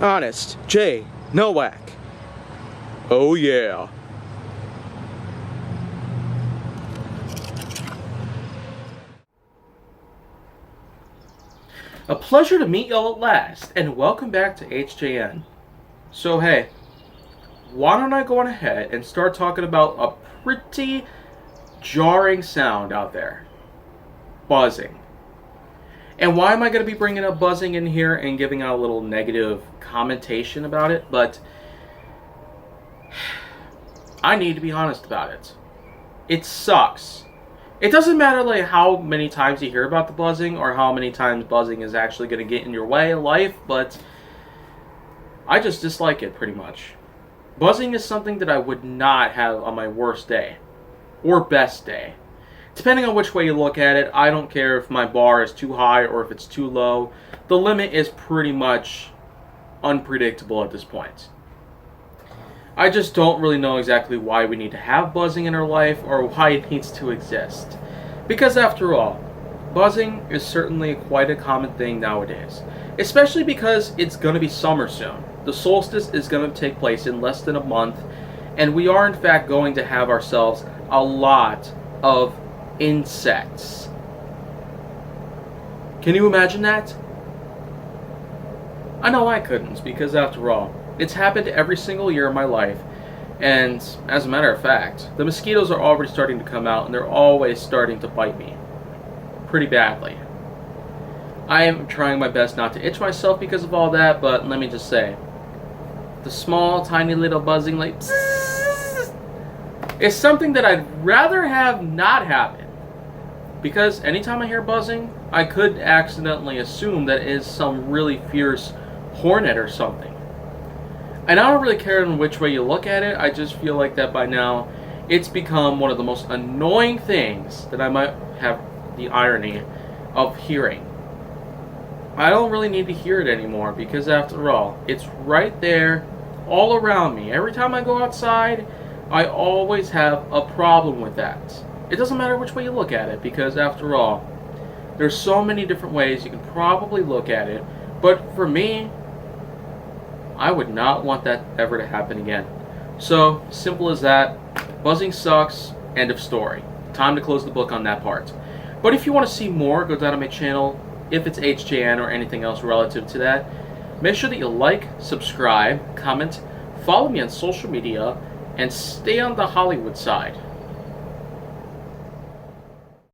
Honest J. Nowak. Oh yeah. A pleasure to meet y'all at last, and welcome back to HJN. So hey, why don't I go on ahead and start talking about a pretty jarring sound out there. Buzzing. And why am I going to be bringing up buzzing in here and giving out a little negative commentation about it? But I need to be honest about it. It sucks. It doesn't matter like how many times you hear about the buzzing or how many times buzzing is actually going to get in your way in life, but I just dislike it pretty much. Buzzing is something that I would not have on my worst day or best day. Depending on which way you look at it, I don't care if my bar is too high or if it's too low. The limit is pretty much unpredictable at this point. I just don't really know exactly why we need to have buzzing in our life or why it needs to exist. Because after all, buzzing is certainly quite a common thing nowadays. Especially because it's going to be summer soon. The solstice is going to take place in less than a month, and we are in fact going to have ourselves a lot of insects. Can you imagine that? I know I couldn't, because after all, it's happened every single year of my life, and as a matter of fact, the mosquitoes are already starting to come out, and they're always starting to bite me. Pretty badly. I am trying my best not to itch myself because of all that, but let me just say, the small, tiny little buzzing like bzzz, is something that I'd rather have not happen. Because anytime I hear buzzing, I could accidentally assume that it is some really fierce hornet or something. And I don't really care in which way you look at it, I just feel like that by now, it's become one of the most annoying things that I might have the irony of hearing. I don't really need to hear it anymore because after all, it's right there, all around me. Every time I go outside, I always have a problem with that. It doesn't matter which way you look at it because after all, there's so many different ways you can probably look at it, but for me, I would not want that ever to happen again. So, simple as that. Buzzing sucks. End of story. Time to close the book on that part. But if you want to see more, go down to my channel. If it's HJN or anything else relative to that, make sure that you like, subscribe, comment, follow me on social media, and stay on the Hollywood side.